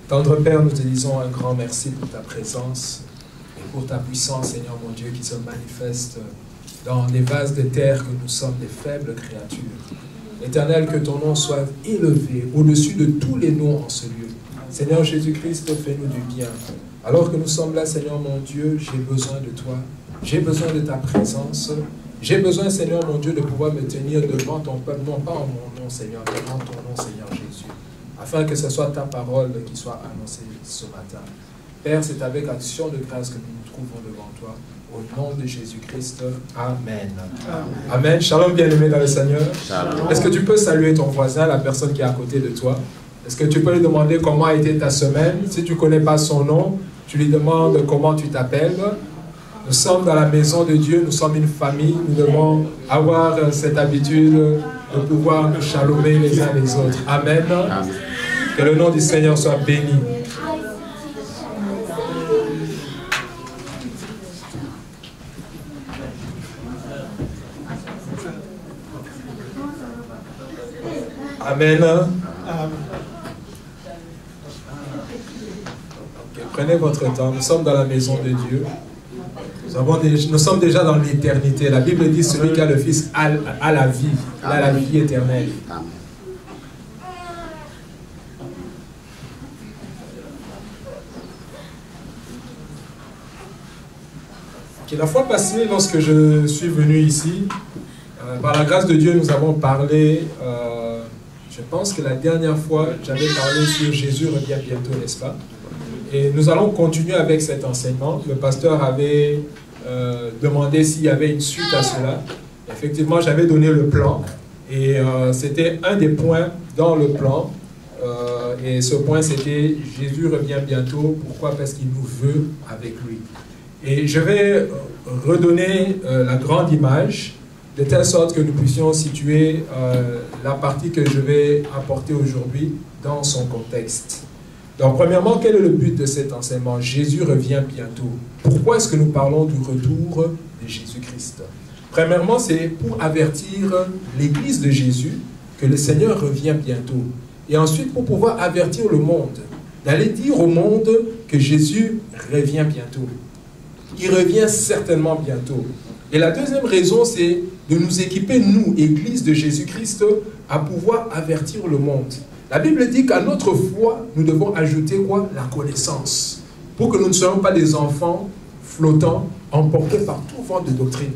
Tendre Père, nous te disons un grand merci pour ta présence et pour ta puissance, Seigneur mon Dieu, qui se manifeste dans les vases de terre que nous sommes des faibles créatures. Éternel, que ton nom soit élevé au-dessus de tous les noms en ce lieu. Seigneur Jésus-Christ, fais-nous du bien. Alors que nous sommes là, Seigneur mon Dieu, j'ai besoin de toi. J'ai besoin de ta présence. J'ai besoin, Seigneur mon Dieu, de pouvoir me tenir devant ton peuple, non pas en mon nom, Seigneur, mais en ton nom, Seigneur Jésus. Afin que ce soit ta parole qui soit annoncée ce matin. Père, c'est avec action de grâce que nous nous trouvons devant toi. Au nom de Jésus-Christ, Amen. Amen. Shalom, bien-aimé dans le Seigneur. Est-ce que tu peux saluer ton voisin, la personne qui est à côté de toi? Est-ce que tu peux lui demander comment a été ta semaine? Si tu ne connais pas son nom, tu lui demandes comment tu t'appelles. Nous sommes dans la maison de Dieu, nous sommes une famille. Nous devons avoir cette habitude de pouvoir nous chalomer les uns les autres. Amen. Amen. Que le nom du Seigneur soit béni. Amen. Okay, prenez votre temps. Nous sommes dans la maison de Dieu. Nous sommes déjà dans l'éternité. La Bible dit celui qui a le Fils a la vie. Il a la vie éternelle. Okay, la fois passée, lorsque je suis venu ici, par la grâce de Dieu, nous avons parlé, je pense que la dernière fois, j'avais parlé sur Jésus revient bientôt, n'est-ce pas? Et nous allons continuer avec cet enseignement. Le pasteur avait demandé s'il y avait une suite à cela. Effectivement, j'avais donné le plan. Et c'était un des points dans le plan. Et ce point, c'était Jésus revient bientôt. Pourquoi? Parce qu'il nous veut avec lui. Et je vais redonner la grande image, de telle sorte que nous puissions situer la partie que je vais apporter aujourd'hui dans son contexte. Donc, premièrement, quel est le but de cet enseignement? Jésus revient bientôt. Pourquoi est-ce que nous parlons du retour de Jésus-Christ? Premièrement, c'est pour avertir l'Église de Jésus que le Seigneur revient bientôt. Et ensuite, pour pouvoir avertir le monde, d'aller dire au monde que Jésus revient bientôt. Il revient certainement bientôt. Et la deuxième raison, c'est de nous équiper, nous, Église de Jésus-Christ, à pouvoir avertir le monde. La Bible dit qu'à notre foi, nous devons ajouter quoi? La connaissance. Pour que nous ne soyons pas des enfants flottants, emportés par tout vent de doctrine.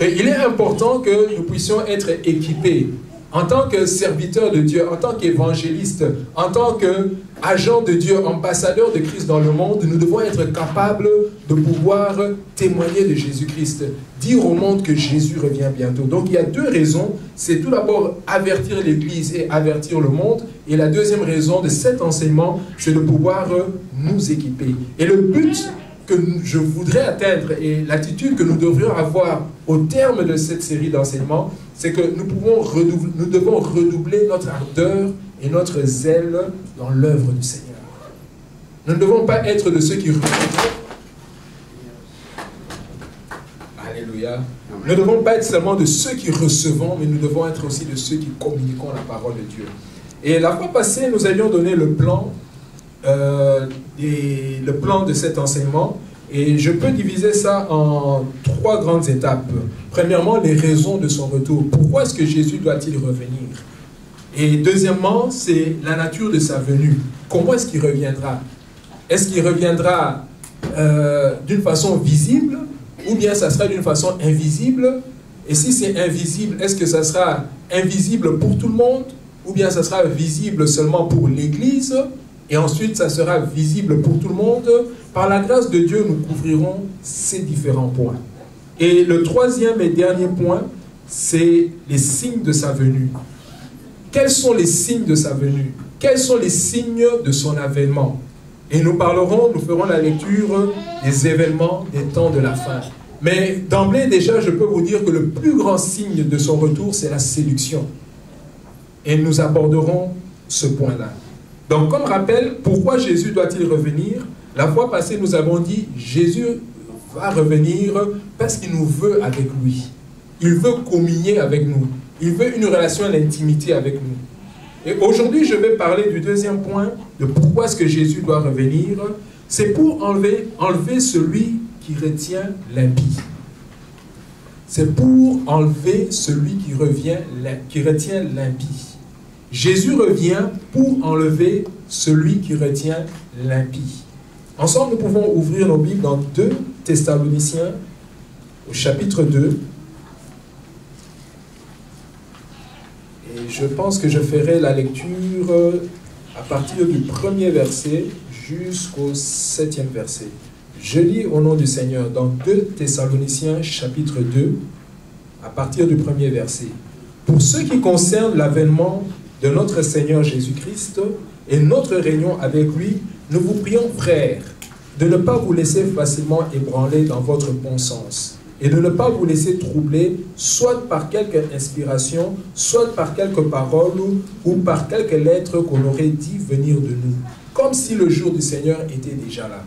Et il est important que nous puissions être équipés en tant que serviteurs de Dieu, en tant qu'évangélistes, en tant qu'agents de Dieu, ambassadeurs de Christ dans le monde. Nous devons être capables de pouvoir témoigner de Jésus-Christ, dire au monde que Jésus revient bientôt. Donc il y a deux raisons. C'est tout d'abord avertir l'Église et avertir le monde. Et la deuxième raison de cet enseignement, c'est de pouvoir nous équiper. Et le but que je voudrais atteindre et l'attitude que nous devrions avoir au terme de cette série d'enseignements, c'est que nous devons redoubler notre ardeur et notre zèle dans l'œuvre du Seigneur. Nous ne devons pas être de ceux qui... Alléluia. Nous ne devons pas être seulement de ceux qui recevons, mais nous devons être aussi de ceux qui communiquons la parole de Dieu. Et la fois passée, nous avions donné le plan de cet enseignement, et je peux diviser ça en trois grandes étapes. Premièrement, les raisons de son retour. Pourquoi est-ce que Jésus doit-il revenir? Et deuxièmement, c'est la nature de sa venue. Comment est-ce qu'il reviendra? Est-ce qu'il reviendra d'une façon visible, ou bien ça sera d'une façon invisible? Et si c'est invisible, est-ce que ça sera invisible pour tout le monde, ou bien ça sera visible seulement pour l'Église? Et ensuite, ça sera visible pour tout le monde. Par la grâce de Dieu, nous couvrirons ces différents points. Et le troisième et dernier point, c'est les signes de sa venue. Quels sont les signes de sa venue? Quels sont les signes de son avènement? Et nous ferons la lecture des événements des temps de la fin. Mais d'emblée, déjà, je peux vous dire que le plus grand signe de son retour, c'est la séduction. Et nous aborderons ce point-là. Donc, comme rappel, pourquoi Jésus doit-il revenir? La fois passée, nous avons dit, Jésus va revenir parce qu'il nous veut avec lui. Il veut communier avec nous. Il veut une relation d'intimité avec nous. Et aujourd'hui, je vais parler du deuxième point, de pourquoi est-ce que Jésus doit revenir. C'est pour enlever celui qui retient l'impie. C'est pour enlever celui qui retient l'impie. Jésus revient pour enlever celui qui retient l'impie. Ensemble, nous pouvons ouvrir nos Bibles dans 2 Thessaloniciens, au chapitre 2. Et je pense que je ferai la lecture à partir du 1er verset jusqu'au 7e verset. Je lis au nom du Seigneur dans 2 Thessaloniciens, chapitre 2, à partir du 1er verset. Pour ce qui concerne l'avènement de notre Seigneur Jésus-Christ et notre réunion avec lui, nous vous prions, frères, de ne pas vous laisser facilement ébranler dans votre bon sens et de ne pas vous laisser troubler, soit par quelque inspiration, soit par quelques paroles ou par quelques lettres qu'on aurait dit venir de nous, comme si le jour du Seigneur était déjà là.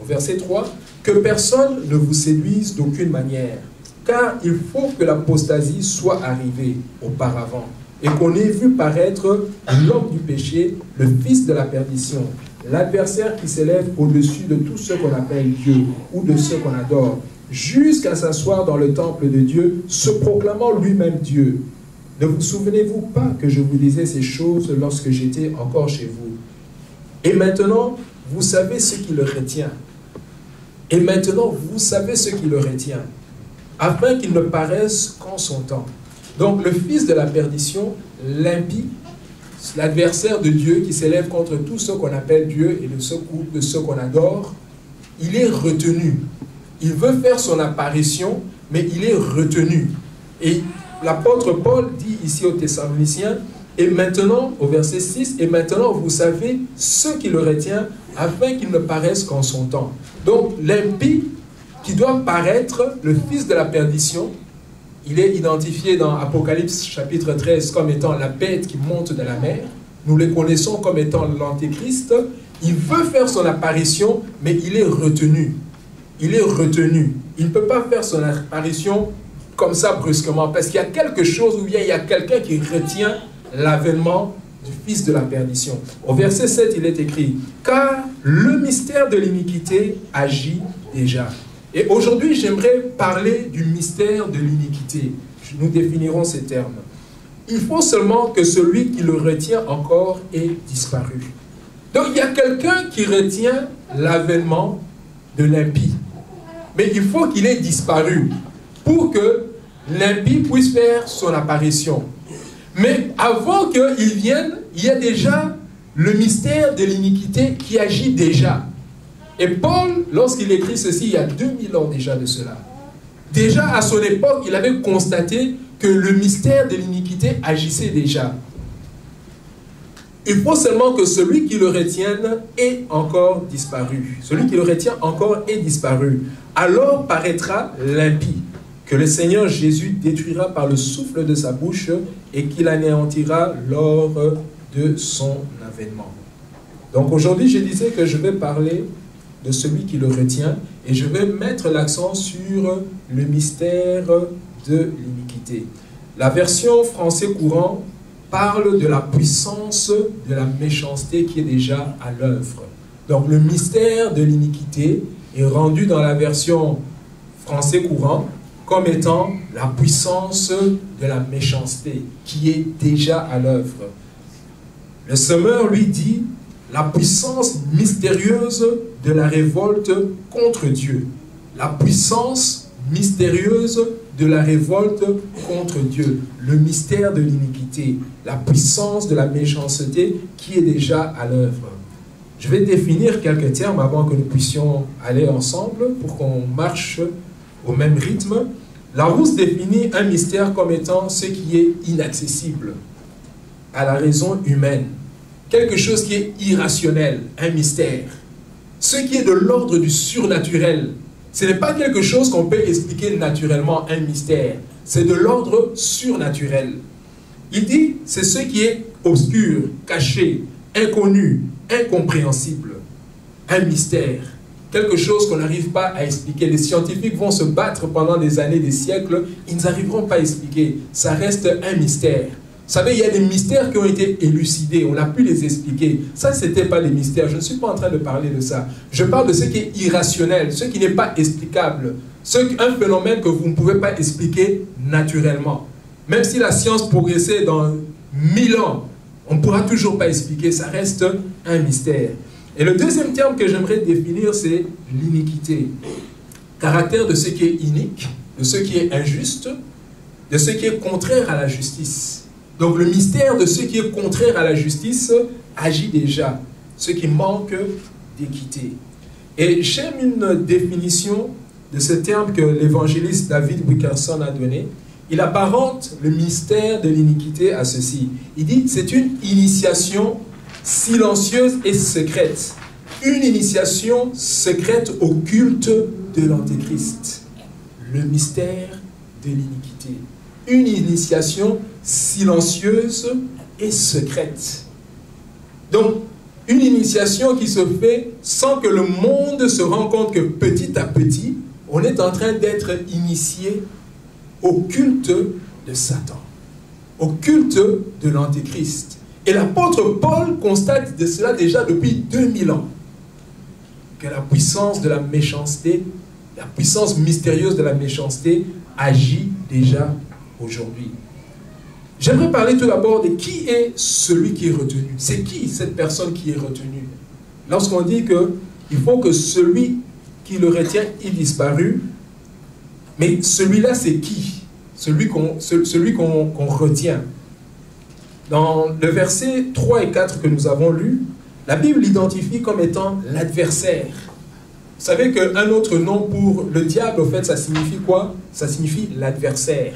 Au verset 3, que personne ne vous séduise d'aucune manière, car il faut que l'apostasie soit arrivée auparavant, et qu'on ait vu paraître l'homme du péché, le fils de la perdition, l'adversaire qui s'élève au-dessus de tout ce qu'on appelle Dieu ou de ce qu'on adore, jusqu'à s'asseoir dans le temple de Dieu, se proclamant lui-même Dieu. Ne vous souvenez-vous pas que je vous disais ces choses lorsque j'étais encore chez vous? Et maintenant, vous savez ce qui le retient. Et maintenant, vous savez ce qui le retient, afin qu'il ne paraisse qu'en son temps. Donc, le fils de la perdition, l'impie, l'adversaire de Dieu qui s'élève contre tout ce qu'on appelle Dieu et de ce qu'on adore, il est retenu. Il veut faire son apparition, mais il est retenu. Et l'apôtre Paul dit ici aux Thessaloniciens, et maintenant, au verset 6, et maintenant vous savez ce qui le retient, afin qu'il ne paraisse qu'en son temps. Donc, l'impie qui doit paraître, le fils de la perdition, il est identifié dans Apocalypse chapitre 13 comme étant la bête qui monte de la mer. Nous le connaissons comme étant l'Antéchrist. Il veut faire son apparition, mais il est retenu. Il est retenu. Il ne peut pas faire son apparition comme ça brusquement, parce qu'il y a quelque chose ou bien il y a quelqu'un qui retient l'avènement du fils de la perdition. Au verset 7, il est écrit, « Car le mystère de l'iniquité agit déjà. » Et aujourd'hui, j'aimerais parler du mystère de l'iniquité. Nous définirons ces termes. Il faut seulement que celui qui le retient encore ait disparu. Donc, il y a quelqu'un qui retient l'avènement de l'impie. Mais il faut qu'il ait disparu pour que l'impie puisse faire son apparition. Mais avant qu'il vienne, il y a déjà le mystère de l'iniquité qui agit déjà. Et Paul, lorsqu'il écrit ceci, il y a 2000 ans déjà de cela. Déjà à son époque, il avait constaté que le mystère de l'iniquité agissait déjà. Il faut seulement que celui qui le retienne ait encore disparu. Celui qui le retient encore ait disparu. Alors paraîtra l'impie, que le Seigneur Jésus détruira par le souffle de sa bouche et qu'il anéantira lors de son avènement. Donc aujourd'hui, je disais que je vais parler de celui qui le retient, et je vais mettre l'accent sur le mystère de l'iniquité. La version français courant parle de la puissance de la méchanceté qui est déjà à l'œuvre. Donc le mystère de l'iniquité est rendu dans la version français courant comme étant la puissance de la méchanceté qui est déjà à l'œuvre. Le Semeur lui dit la puissance mystérieuse de la révolte contre Dieu. La puissance mystérieuse de la révolte contre Dieu. Le mystère de l'iniquité. La puissance de la méchanceté qui est déjà à l'œuvre. Je vais définir quelques termes avant que nous puissions aller ensemble pour qu'on marche au même rythme. Larousse définit un mystère comme étant ce qui est inaccessible à la raison humaine. Quelque chose qui est irrationnel, un mystère. Ce qui est de l'ordre du surnaturel. Ce n'est pas quelque chose qu'on peut expliquer naturellement, un mystère. C'est de l'ordre surnaturel. Il dit, c'est ce qui est obscur, caché, inconnu, incompréhensible. Un mystère. Quelque chose qu'on n'arrive pas à expliquer. Les scientifiques vont se battre pendant des années, des siècles. Ils n'arriveront pas à expliquer. Ça reste un mystère. savez, il y a des mystères qui ont été élucidés, on a pu les expliquer. Ça, ce n'était pas des mystères, je ne suis pas en train de parler de ça. Je parle de ce qui est irrationnel, ce qui n'est pas explicable, un phénomène que vous ne pouvez pas expliquer naturellement. Même si la science progressait dans 1000 ans, on ne pourra toujours pas expliquer, ça reste un mystère. Et le deuxième terme que j'aimerais définir, c'est l'iniquité. Caractère de ce qui est inique, de ce qui est injuste, de ce qui est contraire à la justice. Donc le mystère de ce qui est contraire à la justice agit déjà, ce qui manque d'équité. Et j'aime une définition de ce terme que l'évangéliste David Wilkerson a donné. Il apparente le mystère de l'iniquité à ceci. Il dit que c'est une initiation silencieuse et secrète. Une initiation secrète au culte de l'Antéchrist. Le mystère de l'iniquité. Une initiation silencieuse et secrète. Donc, une initiation qui se fait sans que le monde se rende compte que petit à petit, on est en train d'être initié au culte de Satan, au culte de l'Antéchrist. Et l'apôtre Paul constate de cela déjà depuis 2000 ans, que la puissance de la méchanceté, la puissance mystérieuse de la méchanceté agit déjà aujourd'hui. J'aimerais parler tout d'abord de qui est celui qui est retenu. C'est qui cette personne qui est retenue? Lorsqu'on dit qu'il faut que celui qui le retient ait disparu, mais celui-là c'est qui? Celui qu'on retient. Dans le verset 3 et 4 que nous avons lu, la Bible l'identifie comme étant l'adversaire. Vous savez qu'un autre nom pour le diable, au fait, ça signifie quoi? Ça signifie l'adversaire.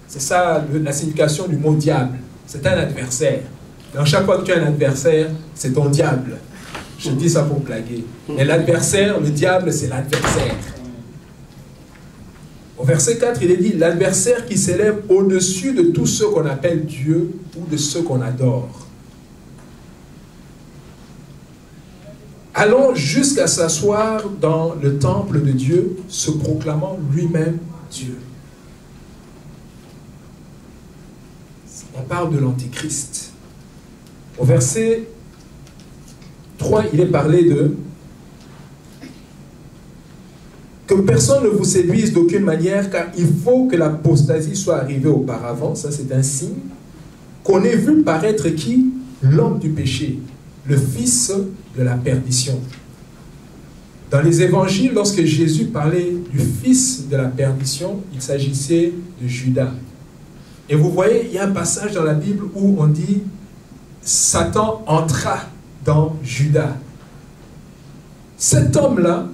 C'est ça la signification du mot diable. C'est un adversaire. Dans chaque fois que tu as un adversaire, c'est ton diable. Je dis ça pour blaguer. Mais l'adversaire, le diable, c'est l'adversaire. Au verset 4, il est dit, l'adversaire qui s'élève au-dessus de tous ceux qu'on appelle Dieu ou de ceux qu'on adore. Allons jusqu'à s'asseoir dans le temple de Dieu, se proclamant lui-même Dieu. On parle de l'Antéchrist. Au verset 3, il est parlé de que personne ne vous séduise d'aucune manière, car il faut que l'apostasie soit arrivée auparavant, ça c'est un signe, qu'on ait vu paraître qui? L'homme du péché, le fils de la perdition. Dans les évangiles, lorsque Jésus parlait du fils de la perdition, il s'agissait de Judas. Et vous voyez, il y a un passage dans la Bible où on dit Satan entra dans Judas. Cet homme-là,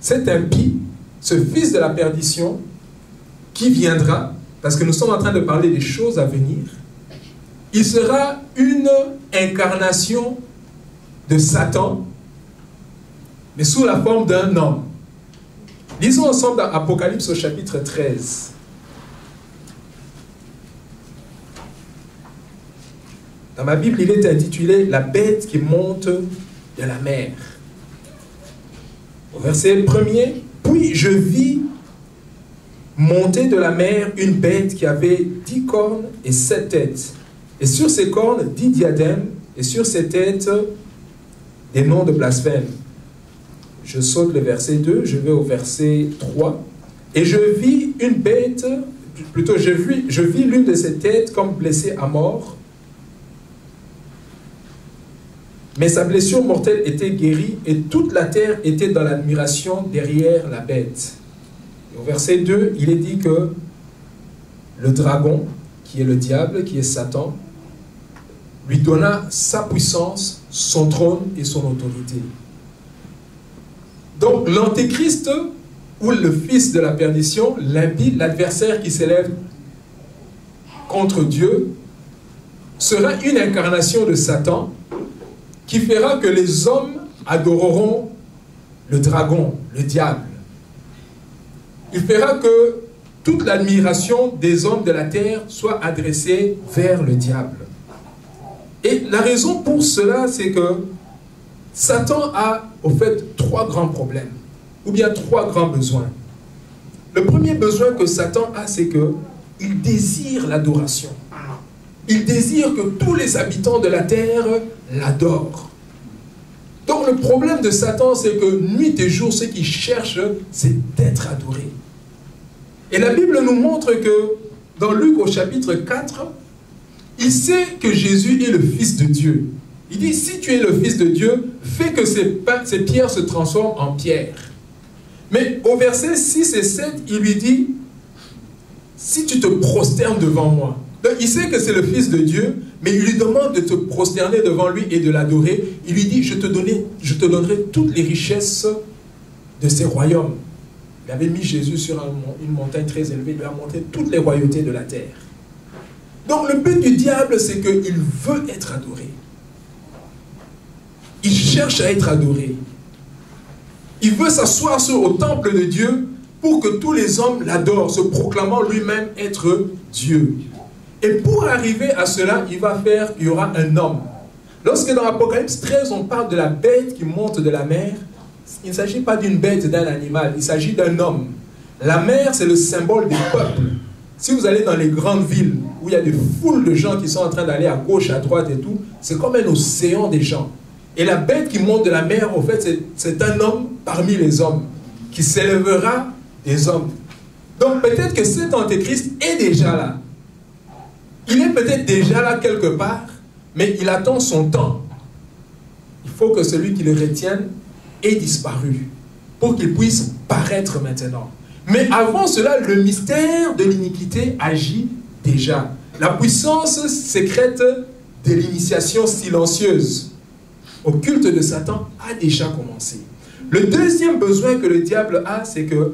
cet impie, ce fils de la perdition, qui viendra, parce que nous sommes en train de parler des choses à venir, il sera une incarnation de Satan, mais sous la forme d'un homme. Lisons ensemble dans Apocalypse au chapitre 13. Dans ma Bible, il est intitulé « La bête qui monte de la mer ». Au verset 1er, « Puis je vis monter de la mer une bête qui avait 10 cornes et 7 têtes. Et sur ces cornes, 10 diadèmes, et sur ses têtes, des noms de blasphème. » Je saute le verset 2, je vais au verset 3. « Et je vis une bête, plutôt je vis l'une de ses têtes comme blessée à mort, mais sa blessure mortelle était guérie et toute la terre était dans l'admiration derrière la bête. » Et au verset 2, il est dit que le dragon, qui est le diable, qui est Satan, lui donna sa puissance, son trône et son autorité. Donc l'Antéchrist, ou le fils de la perdition, l'adversaire qui s'élève contre Dieu, sera une incarnation de Satan, qui fera que les hommes adoreront le dragon, le diable. Il fera que toute l'admiration des hommes de la terre soit adressée vers le diable. Et la raison pour cela, c'est que Satan a, au fait, 3 grands problèmes, ou bien 3 grands besoins. Le premier besoin que Satan a, c'est qu'il désire l'adoration. Il désire que tous les habitants de la terre l'adorent. Donc le problème de Satan, c'est que nuit et jour, ce qu'il cherche, c'est d'être adoré. Et la Bible nous montre que, dans Luc au chapitre 4, il sait que Jésus est le Fils de Dieu. Il dit, si tu es le Fils de Dieu, fais que ces pierres se transforment en pierres. Mais au verset 6 et 7, il lui dit, si tu te prosternes devant moi. Donc il sait que c'est le Fils de Dieu, mais il lui demande de te prosterner devant lui et de l'adorer. Il lui dit, je te donnerai toutes les richesses de ces royaumes. Il avait mis Jésus sur une montagne très élevée, il lui a montré toutes les royautés de la terre. Donc le but du diable, c'est qu'il veut être adoré. Il cherche à être adoré. Il veut s'asseoir au temple de Dieu pour que tous les hommes l'adorent, se proclamant lui-même être Dieu. Et pour arriver à cela, il y aura un homme. Lorsque dans l'Apocalypse 13, on parle de la bête qui monte de la mer, il ne s'agit pas d'une bête, d'un animal, il s'agit d'un homme. La mer, c'est le symbole des peuples. Si vous allez dans les grandes villes, où il y a des foules de gens qui sont en train d'aller à gauche, à droite et tout, c'est comme un océan des gens. Et la bête qui monte de la mer, au fait, c'est un homme parmi les hommes, qui s'élèvera des hommes. Donc peut-être que cet antéchrist est déjà là. Il est peut-être déjà là quelque part, mais il attend son temps. Il faut que celui qui le retienne ait disparu, pour qu'il puisse paraître maintenant. Mais avant cela, le mystère de l'iniquité agit déjà. La puissance secrète de l'initiation silencieuse au culte de Satan a déjà commencé. Le deuxième besoin que le diable a, c'est que,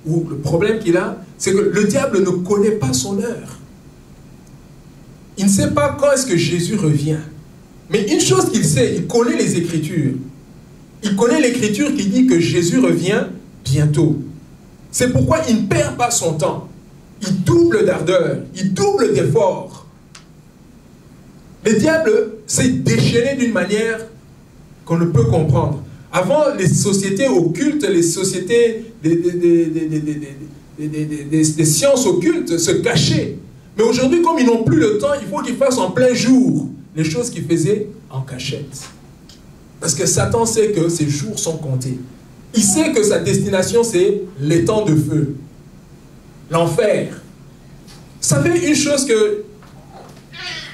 ou le problème qu'il a, c'est que le diable ne connaît pas son heure. Il ne sait pas quand est-ce que Jésus revient. Mais une chose qu'il sait, il connaît les Écritures. Il connaît l'Écriture qui dit que Jésus revient bientôt. C'est pourquoi il ne perd pas son temps. Il double d'ardeur, il double d'effort. Le diable s'est déchaîné d'une manière qu'on ne peut comprendre. Avant, les sociétés occultes, les sociétés des sciences occultes se cachaient. Mais aujourd'hui, comme ils n'ont plus le temps, il faut qu'ils fassent en plein jour les choses qu'ils faisaient en cachette. Parce que Satan sait que ses jours sont comptés. Il sait que sa destination, c'est l'étang de feu. L'enfer. Vous savez une chose que,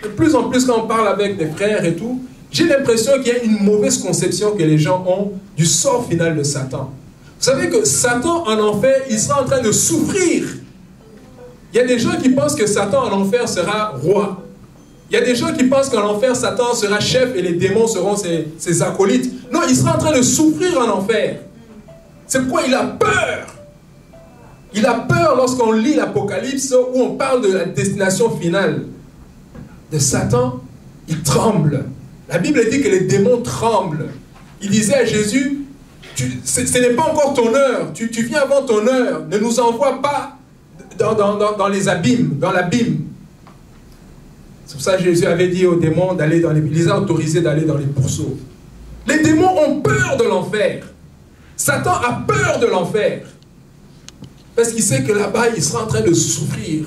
de plus en plus quand on parle avec des frères et tout, j'ai l'impression qu'il y a une mauvaise conception que les gens ont du sort final de Satan. Vous savez que Satan en enfer, il sera en train de souffrir. Il y a des gens qui pensent que Satan en enfer sera roi. Il y a des gens qui pensent qu'en enfer, Satan sera chef et les démons seront ses acolytes. Non, il sera en train de souffrir en enfer. C'est pourquoi il a peur. Il a peur lorsqu'on lit l'Apocalypse où on parle de la destination finale de Satan. Il tremble. La Bible dit que les démons tremblent. Il disait à Jésus, ce n'est pas encore ton heure. Tu viens avant ton heure. Ne nous envoie pas dans les abîmes, dans l'abîme. C'est pour ça que Jésus avait dit aux démons d'aller dans les... Il les a autorisés d'aller dans les pourceaux. Les démons ont peur de l'enfer. Satan a peur de l'enfer. Parce qu'il sait que là-bas, il sera en train de souffrir.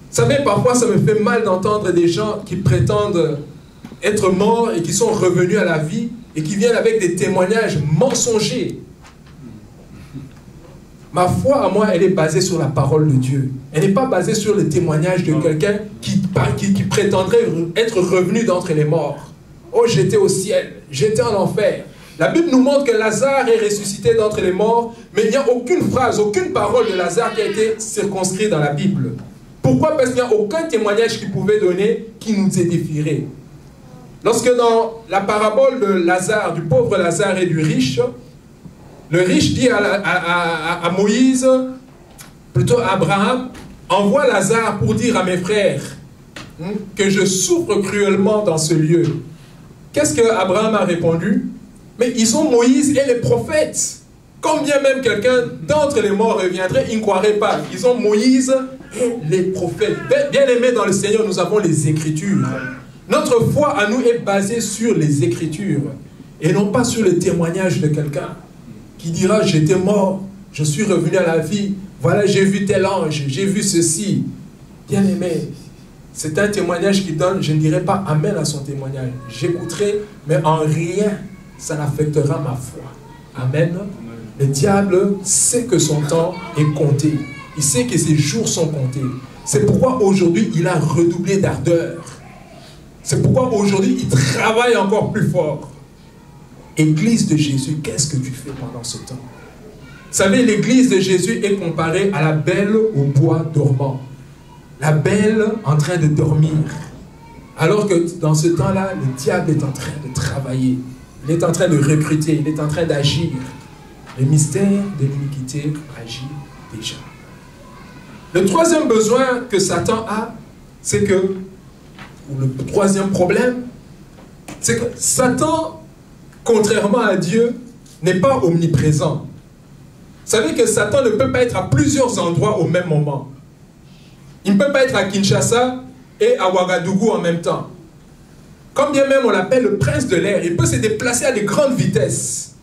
Vous savez, parfois, ça me fait mal d'entendre des gens qui prétendent être morts et qui sont revenus à la vie et qui viennent avec des témoignages mensongers. Ma foi à moi, elle est basée sur la parole de Dieu. Elle n'est pas basée sur le témoignage de quelqu'un qui prétendrait être revenu d'entre les morts. Oh, j'étais au ciel, j'étais en enfer. La Bible nous montre que Lazare est ressuscité d'entre les morts, mais il n'y a aucune phrase, aucune parole de Lazare qui a été circonscrite dans la Bible. Pourquoi? Parce qu'il n'y a aucun témoignage qu'il pouvait donner qui nous édifierait. Lorsque dans la parabole de Lazare, du pauvre Lazare et du riche, le riche dit à Moïse, plutôt à Abraham, envoie Lazare pour dire à mes frères que je souffre cruellement dans ce lieu. Qu'est-ce que Abraham a répondu? Mais ils ont Moïse et les prophètes. Quand bien même quelqu'un d'entre les morts reviendrait, ils ne croiraient pas. Ils ont Moïse et les prophètes. Bien aimés dans le Seigneur, nous avons les Écritures. Notre foi à nous est basée sur les Écritures et non pas sur le témoignage de quelqu'un qui dira « j'étais mort, je suis revenu à la vie, voilà, j'ai vu tel ange, j'ai vu ceci. Bien aimé, c'est un témoignage qui donne, je ne dirais pas amen à son témoignage. J'écouterai, mais en rien, ça n'affectera ma foi. Amen. Le diable sait que son temps est compté. Il sait que ses jours sont comptés. C'est pourquoi aujourd'hui, il a redoublé d'ardeur. C'est pourquoi aujourd'hui, il travaille encore plus fort. Église de Jésus, qu'est-ce que tu fais pendant ce temps? Vous savez, l'église de Jésus est comparée à la belle au bois dormant. La belle en train de dormir. Alors que dans ce temps-là, le diable est en train de travailler. Il est en train de recruter, il est en train d'agir. Le mystère de l'iniquité agit déjà. Le troisième besoin que Satan a, c'est que, ou le troisième problème, c'est que Satan, contrairement à Dieu, n'est pas omniprésent. Vous savez que Satan ne peut pas être à plusieurs endroits au même moment. Il ne peut pas être à Kinshasa et à Ouagadougou en même temps. Quand bien même on l'appelle le prince de l'air, il peut se déplacer à de grandes vitesses.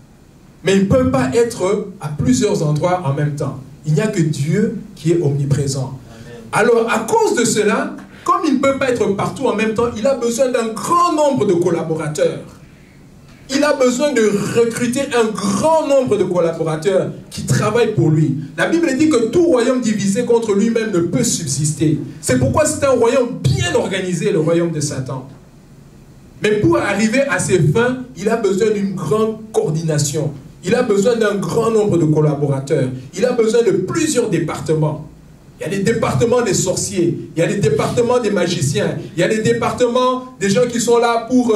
Mais il ne peut pas être à plusieurs endroits en même temps. Il n'y a que Dieu qui est omniprésent. Amen. Alors, à cause de cela, comme il ne peut pas être partout en même temps, il a besoin d'un grand nombre de collaborateurs. Il a besoin de recruter un grand nombre de collaborateurs qui travaillent pour lui. La Bible dit que tout royaume divisé contre lui-même ne peut subsister. C'est pourquoi c'est un royaume bien organisé, le royaume de Satan. Mais pour arriver à ses fins, il a besoin d'une grande coordination. Il a besoin d'un grand nombre de collaborateurs. Il a besoin de plusieurs départements. Il y a les départements des sorciers, il y a les départements des magiciens, il y a les départements des gens qui sont là pour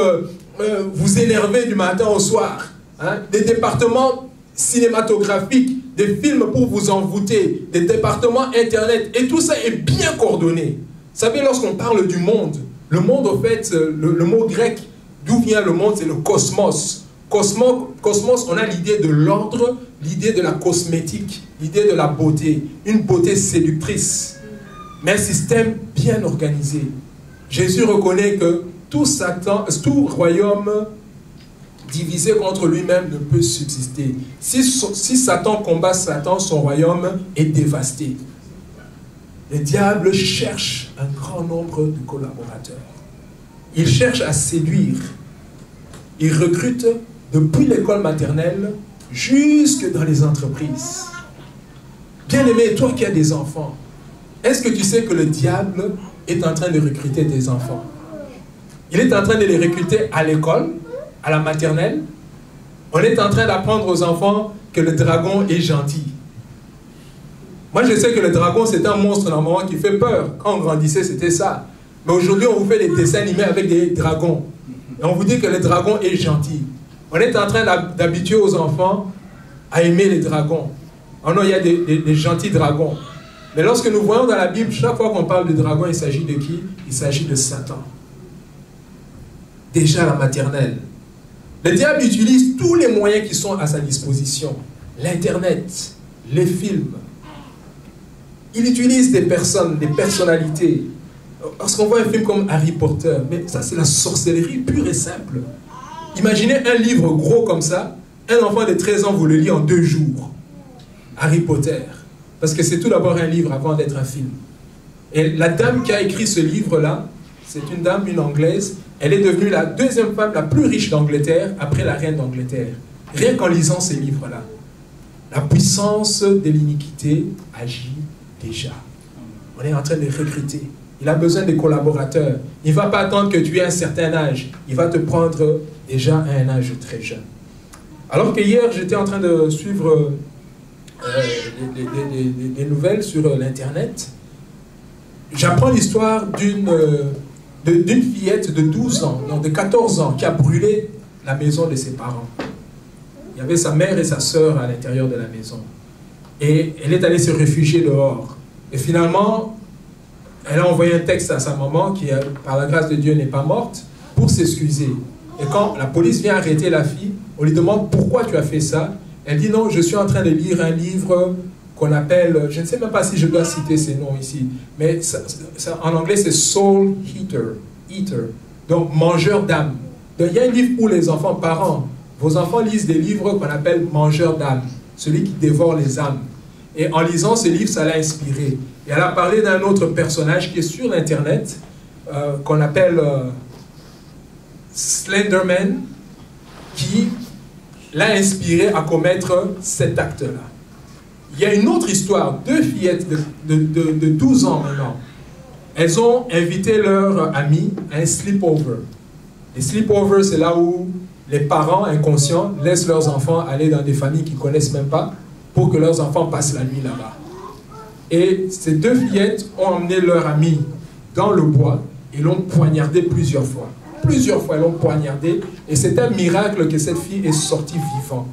vous énerver du matin au soir. Hein? Des départements cinématographiques, des films pour vous envoûter, des départements internet. Et tout ça est bien coordonné. Vous savez, lorsqu'on parle du monde, le monde, en fait, le mot grec, d'où vient le monde, c'est le cosmos. Cosmos, on a l'idée de l'ordre, l'idée de la cosmétique, l'idée de la beauté, une beauté séductrice, mais un système bien organisé. Jésus reconnaît que tout royaume divisé contre lui-même ne peut subsister. Si Satan combat Satan, son royaume est dévasté. Le diable cherche un grand nombre de collaborateurs. Il cherche à séduire. Il recrute depuis l'école maternelle jusque dans les entreprises. Bien-aimé, toi qui as des enfants, est-ce que tu sais que le diable est en train de recruter des enfants? Il est en train de les recruter à l'école, à la maternelle. On est en train d'apprendre aux enfants que le dragon est gentil. Moi, je sais que le dragon, c'est un monstre normalement qui fait peur. Quand on grandissait, c'était ça. Mais aujourd'hui, on vous fait des dessins animés avec des dragons. Et on vous dit que le dragon est gentil. On est en train d'habituer aux enfants à aimer les dragons. Oh non, il y a des gentils dragons. Mais lorsque nous voyons dans la Bible, chaque fois qu'on parle de dragon, il s'agit de qui? Il s'agit de Satan. Déjà à la maternelle. Le diable utilise tous les moyens qui sont à sa disposition. L'Internet, les films. Il utilise des personnes, des personnalités. Lorsqu'on voit un film comme Harry Potter, mais ça c'est la sorcellerie pure et simple. Imaginez un livre gros comme ça, un enfant de 13 ans vous le lit en 2 jours. Harry Potter. Parce que c'est tout d'abord un livre avant d'être un film. Et la dame qui a écrit ce livre-là, c'est une dame, une Anglaise, elle est devenue la 2e femme la plus riche d'Angleterre après la reine d'Angleterre. Rien qu'en lisant ces livres-là. La puissance de l'iniquité agit déjà. On est en train de recruter. Il a besoin de collaborateurs. Il ne va pas attendre que tu aies un certain âge. Il va te prendre déjà à un âge très jeune. Alors que hier, j'étais en train de suivre des nouvelles sur l'Internet. J'apprends l'histoire d'une fillette de 12 ans, non, de 14 ans, qui a brûlé la maison de ses parents. Il y avait sa mère et sa sœur à l'intérieur de la maison. Et elle est allée se réfugier dehors. Et finalement, elle a envoyé un texte à sa maman qui, par la grâce de Dieu, n'est pas morte, pour s'excuser. Et quand la police vient arrêter la fille, on lui demande pourquoi tu as fait ça. Elle dit non, je suis en train de lire un livre qu'on appelle, je ne sais même pas si je dois citer ces noms ici, mais en anglais c'est Soul Eater, donc mangeur d'âme. Donc il y a un livre pour les enfants, parents. Vos enfants lisent des livres qu'on appelle mangeurs d'âme. celui qui dévore les âmes. Et en lisant ce livre, ça l'a inspiré. Et elle a parlé d'un autre personnage qui est sur Internet, qu'on appelle Slenderman, qui l'a inspiré à commettre cet acte-là. Il y a une autre histoire, deux fillettes de 12 ans maintenant. Elles ont invité leur ami à un sleepover. Les sleepovers, c'est là où les parents inconscients laissent leurs enfants aller dans des familles qu'ils ne connaissent même pas pour que leurs enfants passent la nuit là-bas. Et ces deux fillettes ont emmené leur ami dans le bois et l'ont poignardé plusieurs fois. Plusieurs fois, elles l'ont poignardé. Et c'est un miracle que cette fille est sortie vivante.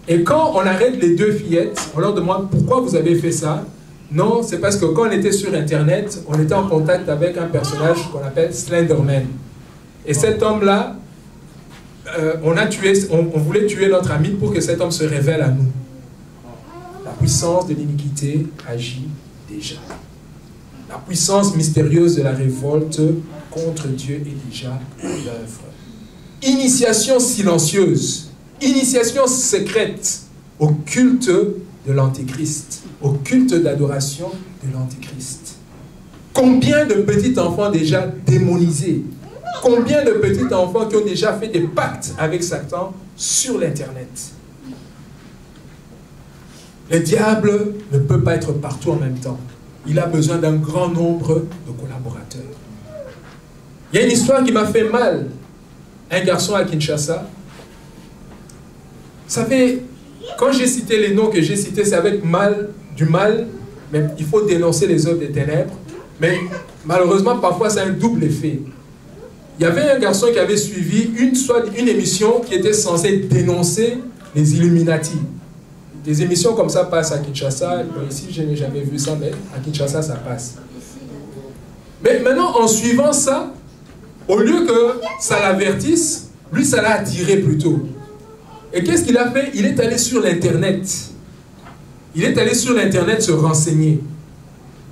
Et quand on arrête les deux fillettes, on leur demande pourquoi vous avez fait ça. Non, c'est parce que quand on était sur Internet, on était en contact avec un personnage qu'on appelle Slenderman. Et cet homme-là, on voulait tuer notre ami pour que cet homme se révèle à nous. La puissance de l'iniquité agit déjà. La puissance mystérieuse de la révolte contre Dieu est déjà à l'œuvre. Initiation silencieuse, initiation secrète au culte de l'Antéchrist, au culte d'adoration de l'Antéchrist. Combien de petits enfants déjà démonisés? Combien de petits enfants qui ont déjà fait des pactes avec Satan sur l'Internet? Le diable ne peut pas être partout en même temps. Il a besoin d'un grand nombre de collaborateurs. Il y a une histoire qui m'a fait mal. Un garçon à Kinshasa. Vous savez, quand j'ai cité les noms que j'ai cités, c'est avec du mal, mais il faut dénoncer les œuvres des ténèbres. Mais malheureusement, parfois, c'est un double effet. Il y avait un garçon qui avait suivi une émission qui était censée dénoncer les Illuminati. Des émissions comme ça passent à Kinshasa. Bon, ici, je n'ai jamais vu ça, mais à Kinshasa, ça passe. Mais maintenant, en suivant ça, au lieu que ça l'avertisse, lui, ça l'a attiré plutôt. Et qu'est-ce qu'il a fait? Il est allé sur l'Internet. Il est allé sur l'Internet se renseigner.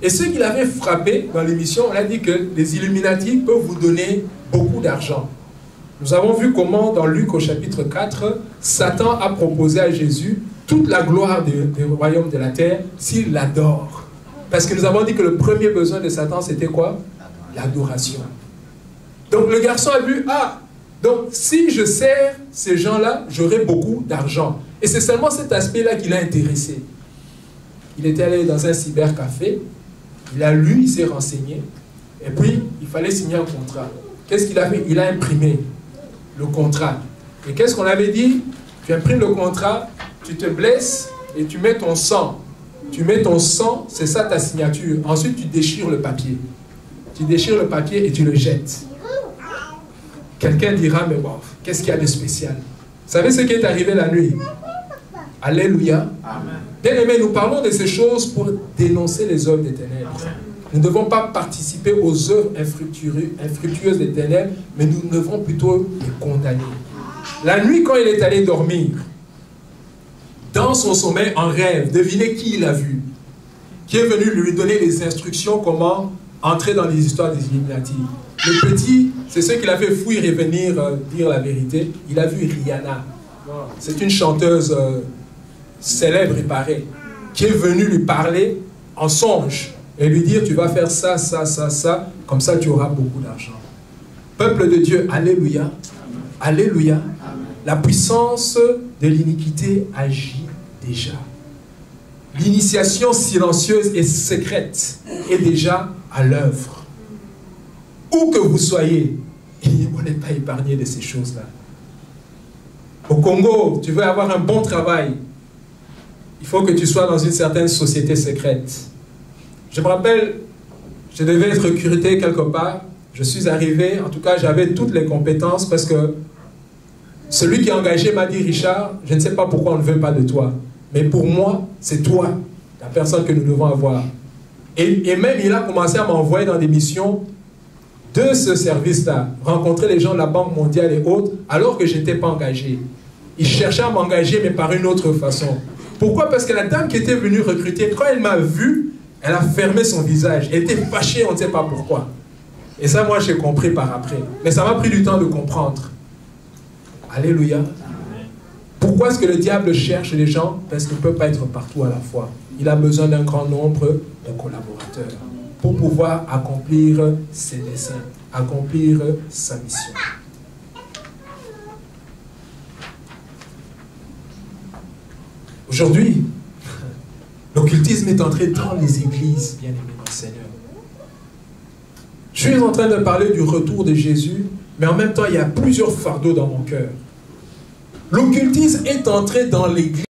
Et ce qu'il avait frappé dans l'émission, on a dit que les Illuminati peuvent vous donner beaucoup d'argent. Nous avons vu comment, dans Luc au chapitre 4, Satan a proposé à Jésus toute la gloire du royaume de la terre s'il l'adore. Parce que nous avons dit que le premier besoin de Satan, c'était quoi? L'adoration. Donc le garçon a vu, ah, donc si je sers ces gens-là, j'aurai beaucoup d'argent. Et c'est seulement cet aspect-là qui l'a intéressé. Il était allé dans un cybercafé, il a lu, il s'est renseigné, et puis il fallait signer un contrat. Qu'est-ce qu'il a fait? Il a imprimé le contrat. Et qu'est-ce qu'on avait dit? Tu imprimes le contrat, tu te blesses et tu mets ton sang. Tu mets ton sang, c'est ça ta signature. Ensuite, tu déchires le papier. Tu déchires le papier et tu le jettes. Quelqu'un dira, mais bon, qu'est-ce qu'il y a de spécial? Vous savez ce qui est arrivé la nuit? Alléluia. Bien aimé, nous parlons de ces choses pour dénoncer les œuvres des ténèbres. Nous ne devons pas participer aux œuvres infructueuses des ténèbres, mais nous devons plutôt les condamner. La nuit, quand il est allé dormir, dans son sommeil, en rêve, devinez qui il a vu? Qui est venu lui donner les instructions comment entrer dans les histoires des Illuminati. Le petit, c'est ce qu'il a fait fuir et venir dire la vérité. Il a vu Rihanna. C'est une chanteuse célèbre, il paraît, qui est venue lui parler en songe et lui dire, tu vas faire ça, ça, ça, ça, comme ça tu auras beaucoup d'argent. Peuple de Dieu, alléluia, alléluia. La puissance de l'iniquité agit déjà. L'initiation silencieuse et secrète est déjà à l'œuvre. Où que vous soyez, on n'est pas épargné de ces choses-là. Au Congo, tu veux avoir un bon travail, il faut que tu sois dans une certaine société secrète. Je me rappelle, je devais être recruté quelque part, je suis arrivé, en tout cas j'avais toutes les compétences parce que celui qui a engagé m'a dit, Richard, je ne sais pas pourquoi on ne veut pas de toi, mais pour moi, c'est toi, la personne que nous devons avoir. Et même il a commencé à m'envoyer dans des missions de ce service-là, rencontrer les gens de la Banque mondiale et autres, alors que je n'étais pas engagé. Il cherchait à m'engager, mais par une autre façon. Pourquoi? Parce que la dame qui était venue recruter, quand elle m'a vu, elle a fermé son visage. Elle était fâchée, on ne sait pas pourquoi. Et ça, moi, j'ai compris par après. Mais ça m'a pris du temps de comprendre. Alléluia. Pourquoi est-ce que le diable cherche les gens? Parce qu'il ne peut pas être partout à la fois. Il a besoin d'un grand nombre de collaborateurs pour pouvoir accomplir ses desseins, accomplir sa mission. Aujourd'hui, l'occultisme est entré dans les églises, bien aimés dans le Seigneur. Je suis en train de parler du retour de Jésus, mais en même temps, il y a plusieurs fardeaux dans mon cœur. L'occultisme est entré dans l'église.